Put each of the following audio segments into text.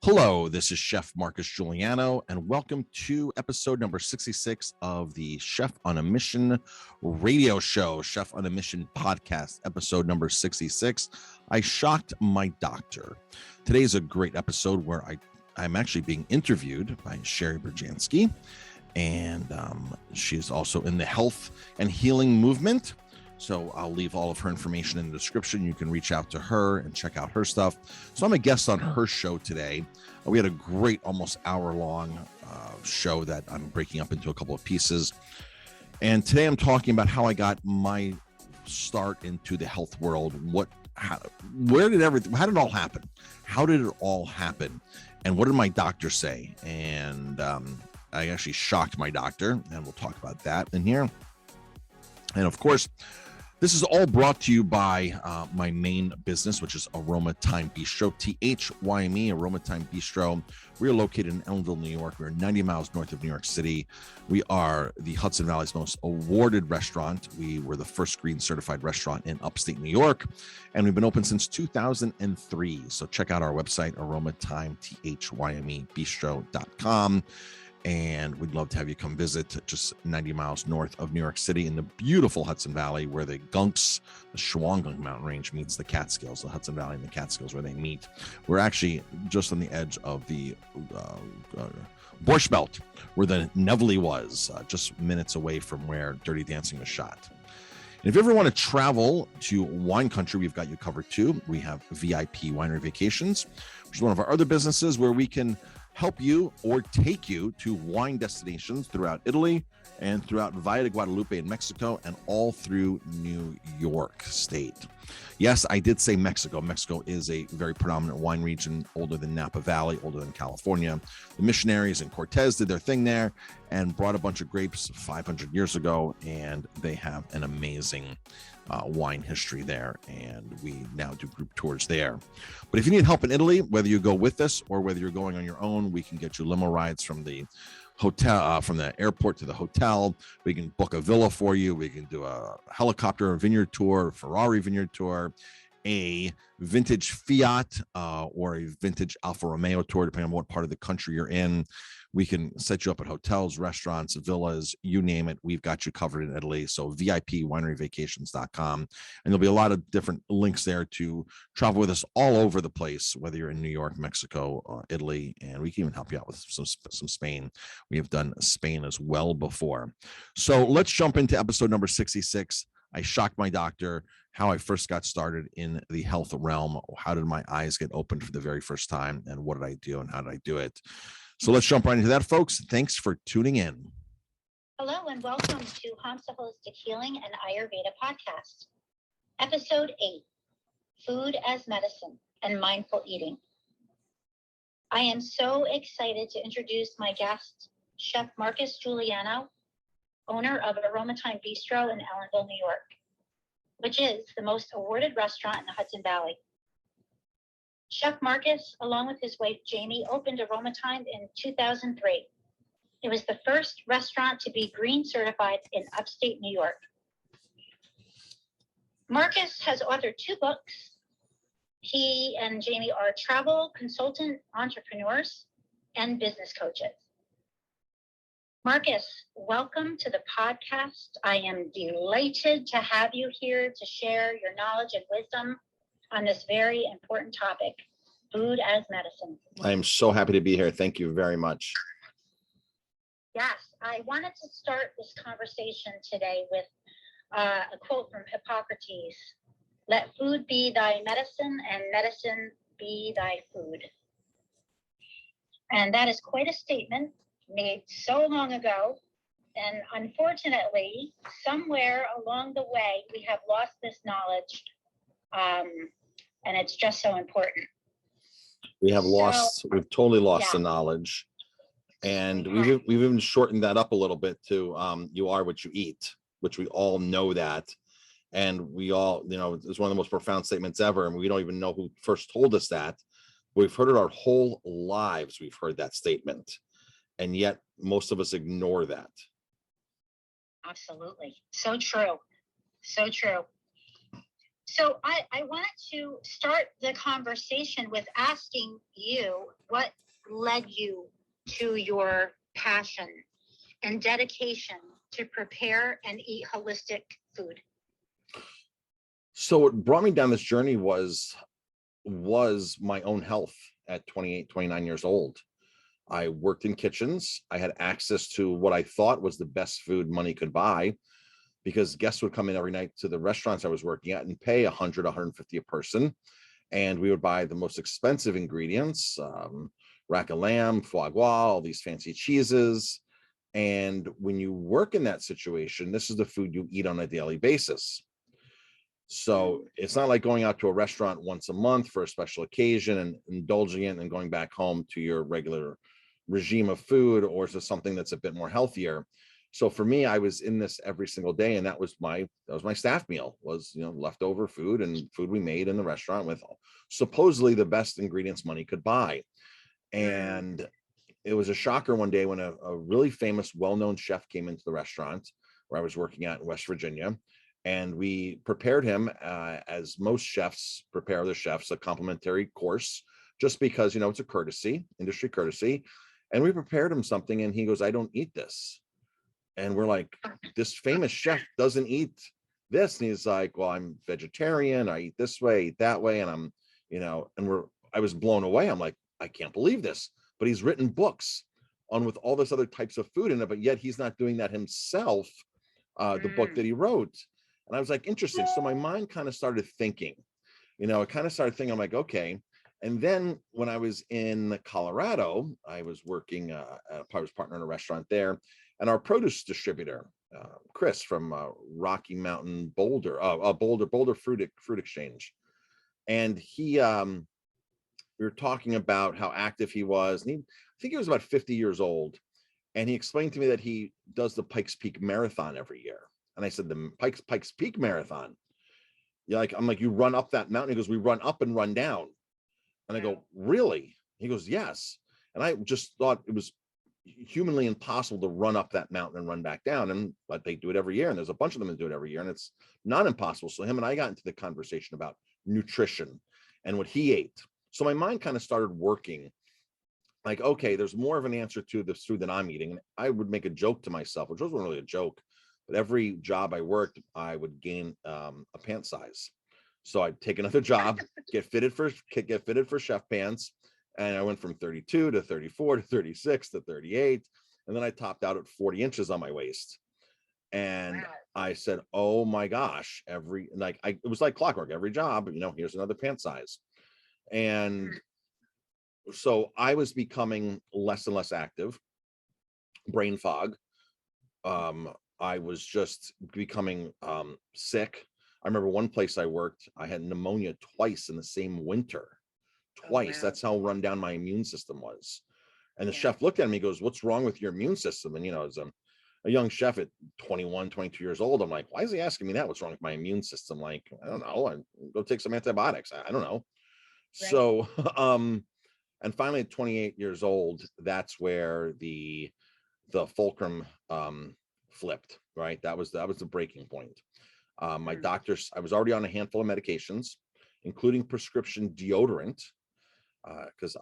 Hello, this is Chef Marcus Guiliano, and welcome to episode number 66 of the Chef on a Mission radio show, Chef on a Mission podcast, episode number 66. I shocked my doctor. Today is a great episode where I'm actually being interviewed by Sheerie Berjansky, and she's also in the health and healing movement. So I'll leave all of her information in the description. You can reach out to her and check out her stuff. So I'm a guest on her show today. We had a great, almost hour-long show that I'm breaking up into a couple of pieces. And today I'm talking about how I got my start into the health world. How did it all happen? How did it all happen? And what did my doctor say? And I actually shocked my doctor, and we'll talk about that in here. And of course, this is all brought to you by my main business, which is Aromatime Bistro, THYME, Aromatime Bistro. We are located in Ellenville, New York. We're 90 miles north of New York City. We are the Hudson Valley's most awarded restaurant. We were the first green certified restaurant in upstate New York, and we've been open since 2003. So check out our website, aromatimebistro.com. And we'd love to have you come visit just 90 miles north of New York City in the beautiful Hudson Valley, where the Shawangunk mountain range meets the Catskills, the Hudson Valley and the Catskills, where they meet. We're actually just on the edge of the Borscht Belt, where the Nevele was, just minutes away from where Dirty Dancing was shot. And if you ever want to travel to wine country, we've got you covered too. We have VIP Winery Vacations, which is one of our other businesses where we can help you or take you to wine destinations throughout Italy and throughout Valle de Guadalupe in Mexico and all through New York State. Yes, I did say Mexico. Mexico is a very predominant wine region, older than Napa Valley, older than California. The missionaries and Cortez did their thing there and brought a bunch of grapes 500 years ago, and they have an amazing wine history there, and we now do group tours there. But if you need help in Italy, whether you go with us or whether you're going on your own, we can get you limo rides from the hotel, from the airport to the hotel. We can book a villa for you. We can do a helicopter vineyard tour, Ferrari vineyard tour, a vintage Fiat or a vintage Alfa Romeo tour, depending on what part of the country you're in. We can set you up at hotels, restaurants, villas, you name it. We've got you covered in Italy. So VIPWineryVacations.com. And there'll be a lot of different links there to travel with us all over the place, whether you're in New York, Mexico, Italy, and we can even help you out with some Spain. We have done Spain as well before. So let's jump into episode number 66. I shocked my doctor, how I first got started in the health realm. How did my eyes get opened for the very first time? And what did I do and how did I do it? So let's jump right into that, folks. Thanks for tuning in. Hello and welcome to Hamsa Holistic Healing and Ayurveda podcast. Episode 8, Food as Medicine and Mindful Eating. I am so excited to introduce my guest, Chef Marcus Guiliano, owner of Aromatime Bistro in Ellenville, New York, which is the most awarded restaurant in the Hudson Valley. Chef Marcus, along with his wife Jamie, opened Aromatime in 2003. It was the first restaurant to be green certified in upstate New York. Marcus has authored 2 books. He and Jamie are travel consultant entrepreneurs and business coaches. Marcus, welcome to the podcast. I am delighted to have you here to share your knowledge and wisdom on this very important topic, food as medicine. I am so happy to be here. Thank you very much. Yes, I wanted to start this conversation today with a quote from Hippocrates: "Let food be thy medicine and medicine be thy food." And that is quite a statement made so long ago. And unfortunately, somewhere along the way, we have lost this knowledge. And it's just so important. We've totally lost the knowledge. And we've even shortened that up a little bit to you are what you eat, which we all know that. And we all, it's one of the most profound statements ever. And we don't even know who first told us that. We've heard it our whole lives. We've heard that statement. And yet most of us ignore that. Absolutely. So true. So true. So I wanted to start the conversation with asking you what led you to your passion and dedication to prepare and eat holistic food. So what brought me down this journey was my own health at 28, 29 years old. I worked in kitchens. I had access to what I thought was the best food money could buy, because guests would come in every night to the restaurants I was working at and pay 100, 150 a person. And we would buy the most expensive ingredients, rack of lamb, foie gras, all these fancy cheeses. And when you work in that situation, this is the food you eat on a daily basis. So it's not like going out to a restaurant once a month for a special occasion and indulging in and going back home to your regular regime of food, or to something that's a bit more healthier. So for me, I was in this every single day, and that was my staff meal, was, leftover food and food we made in the restaurant with supposedly the best ingredients money could buy. And it was a shocker one day when a really famous, well-known chef came into the restaurant where I was working at in West Virginia. And we prepared him, as most chefs prepare their chefs, a complimentary course, just because, it's a courtesy, industry courtesy. And we prepared him something, and he goes, "I don't eat this." And we're like, "This famous chef doesn't eat this." And he's like, "Well, I'm vegetarian. I eat this way, eat that way." And I was blown away. I'm like, I can't believe this. But he's written books with all this other types of food in it, but yet he's not doing that himself, the book that he wrote. And I was like, interesting. So my mind kind of started thinking, I'm like, okay. And then when I was in Colorado, I was working, I was partner in a restaurant there, and our produce distributor, Chris from Rocky Mountain Boulder Fruit Exchange. And we were talking about how active he was. And I think he was about 50 years old. And he explained to me that he does the Pikes Peak Marathon every year. And I said, "The Pikes Peak Marathon?" I'm like, "You run up that mountain?" He goes, "We run up and run down." And I go, "Really?" He goes, "Yes." And I just thought it was humanly impossible to run up that mountain and run back down. But they do it every year. And there's a bunch of them that do it every year. And it's not impossible. So him and I got into the conversation about nutrition and what he ate. So my mind kind of started working. Like, okay, there's more of an answer to this food that I'm eating. And I would make a joke to myself, which wasn't really a joke. But every job I worked, I would gain a pant size. So I'd take another job, get fitted for chef pants. And I went from 32 to 34 to 36 to 38. And then I topped out at 40 inches on my waist. And wow. I said, "Oh my gosh," it was like clockwork. Every job, here's another pant size. And so I was becoming less and less active, brain fog. I was just becoming sick. I remember one place I worked, I had pneumonia twice in the same winter. Twice. Oh, wow. That's how run down my immune system was. And the chef looked at me, goes, "What's wrong with your immune system?" And, as a young chef at 21, 22 years old, I'm like, "Why is he asking me that? What's wrong with my immune system?" Like, I don't know. I go take some antibiotics. I don't know. Right. So, and finally at 28 years old, that's where the fulcrum flipped, right? That was the breaking point. My doctors, I was already on a handful of medications, including prescription deodorant, because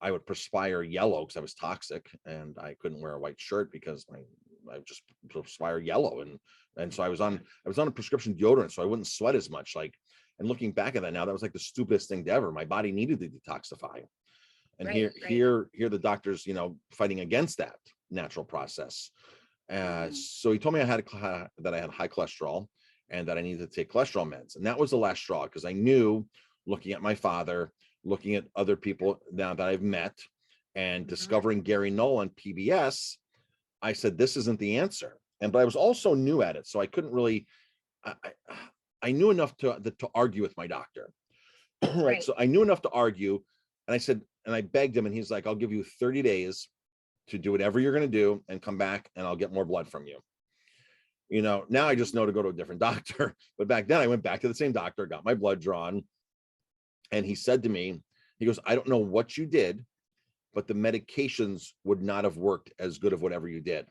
I would perspire yellow because I was toxic, and I couldn't wear a white shirt because I just perspire yellow, and so I was on a prescription deodorant so I wouldn't sweat as much. And looking back at that now, that was like the stupidest thing ever. My body needed to detoxify, and here the doctors, fighting against that natural process. So he told me that I had high cholesterol and that I needed to take cholesterol meds, and that was the last straw, because I knew, looking at my father, looking at other people now that I've met, and discovering Gary Null on PBS, I said, this isn't the answer. But I was also new at it, so I couldn't really. I knew enough to argue with my doctor, right? So I knew enough to argue, and I said, and I begged him, and he's like, "I'll give you 30 days to do whatever you're going to do, and come back, and I'll get more blood from you." Now I just know to go to a different doctor, but back then I went back to the same doctor, got my blood drawn, and he said to me, he goes, "I don't know what you did, but the medications would not have worked as good of whatever you did."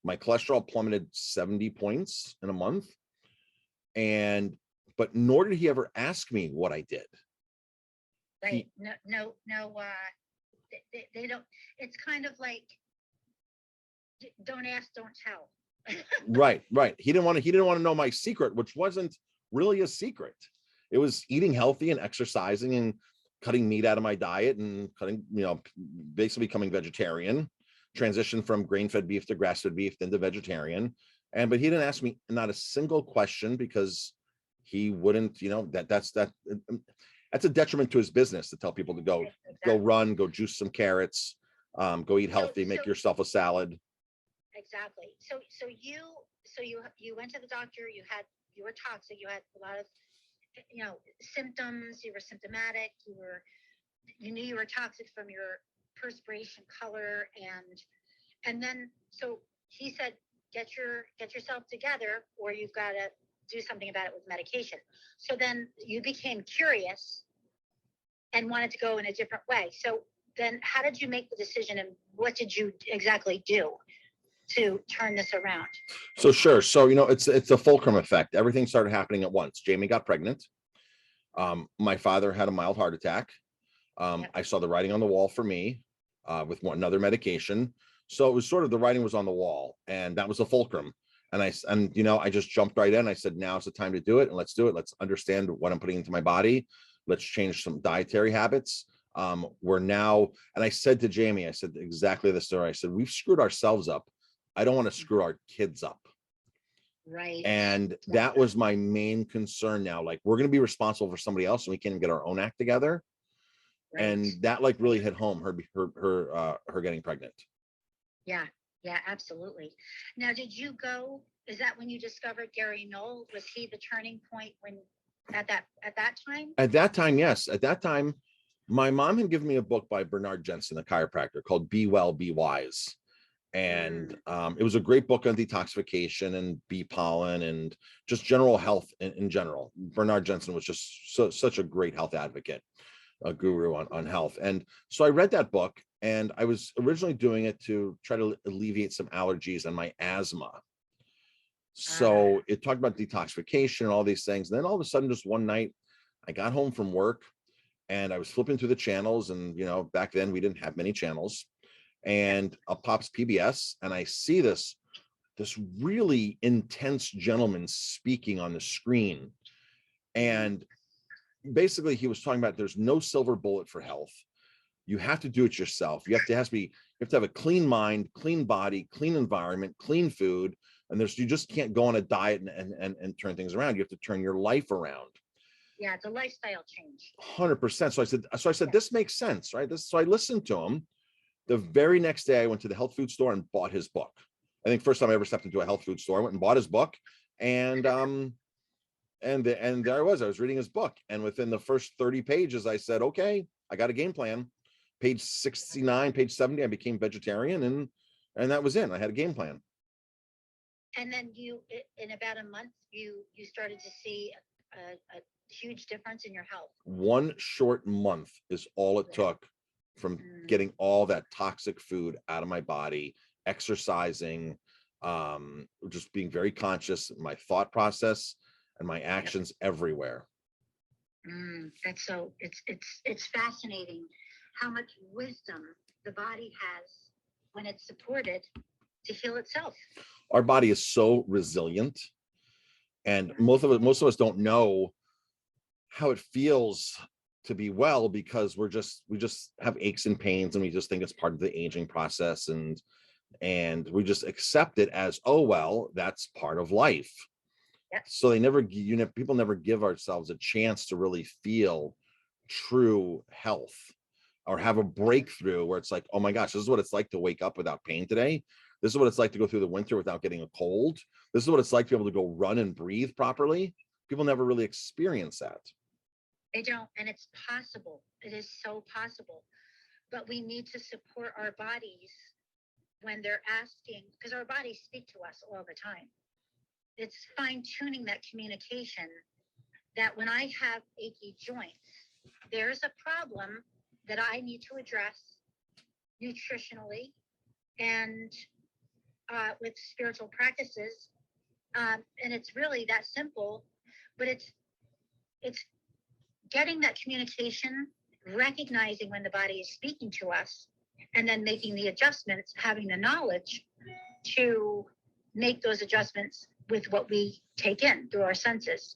My cholesterol plummeted 70 points in a month, but but nor did he ever ask me what I did. Right. No. They don't. It's kind of like, don't ask, don't tell. Right. He didn't want to know my secret, which wasn't really a secret. It was eating healthy and exercising and cutting meat out of my diet and basically becoming vegetarian, transition from grain-fed beef to grass-fed beef into vegetarian. But he didn't ask me not a single question because he wouldn't, that's a detriment to his business to tell people to go run, go juice some carrots, go eat healthy, make yourself a salad. Exactly. So you went to the doctor, you were toxic, you had a lot of symptoms, you were symptomatic, you knew you were toxic from your perspiration color, and then so he said, get yourself together, or you've got to do something about it with medication. So then you became curious and wanted to go in a different way. So then how did you make the decision, and what did you exactly do to turn this around? So sure. So, it's a fulcrum effect. Everything started happening at once. Jamie got pregnant. My father had a mild heart attack. I saw the writing on the wall for me with another medication. So it was sort of the writing was on the wall, and that was a fulcrum. And I just jumped right in. I said, now's the time to do it, and let's do it. Let's understand what I'm putting into my body. Let's change some dietary habits. We're now, and I said to Jamie, I said exactly the story. I said, we've screwed ourselves up. I don't want to screw our kids up. Right. And that was my main concern now. Like, we're going to be responsible for somebody else, and we can't even get our own act together. Right. And that really hit home, her getting pregnant. Yeah, absolutely. Now, is that when you discovered Gary Knoll? Was he the turning point at that time? At that time, yes. At that time, my mom had given me a book by Bernard Jensen, a chiropractor, called Be Well, Be Wise. And it was a great book on detoxification and bee pollen and just general health in general. Bernard Jensen was just such a great health advocate, a guru on health. And so I read that book, and I was originally doing it to try to alleviate some allergies and my asthma. So it talked about detoxification and all these things. And then all of a sudden, just one night, I got home from work and I was flipping through the channels. And, back then we didn't have many channels. And up pops PBS, and I see this really intense gentleman speaking on the screen. And basically he was talking about there's no silver bullet for health. You have to do it yourself. You have to have a clean mind, clean body, clean environment, clean food. And you just can't go on a diet and turn things around. You have to turn your life around. Yeah, it's a lifestyle change. 100%. So I said, this makes sense, right? So I listened to him. The very next day, I went to the health food store and bought his book. I think first time I ever stepped into a health food store, I went and bought his book, and there I was reading his book. And within the first 30 pages, I said, okay, I got a game plan. Page 69, page 70, I became vegetarian, and that was it. I had a game plan. And then in about a month, you started to see a huge difference in your health. One short month is all it took from getting all that toxic food out of my body, exercising, just being very conscious, my thought process and my actions everywhere. That's so, it's fascinating how much wisdom the body has when it's supported to heal itself. Our body is so resilient, and most of us don't know how it feels to be well, because we just have aches and pains, and we just think it's part of the aging process, and we just accept it as, oh well, that's part of life. So people never give ourselves a chance to really feel true health or have a breakthrough where it's like, oh my gosh, this is what it's like to wake up without pain today. This is what it's like to go through the winter without getting a cold. This is what it's like to be able to go run and breathe properly. People never really experience that. They don't, and it's possible. It is so possible. But we need to support our bodies when they're asking, because our bodies speak to us all the time. It's fine-tuning that communication, that when I have achy joints, there's a problem that I need to address nutritionally and with spiritual practices. And it's really that simple, but it's getting that communication, recognizing when the body is speaking to us, and then making the adjustments, having the knowledge to make those adjustments with what we take in through our senses.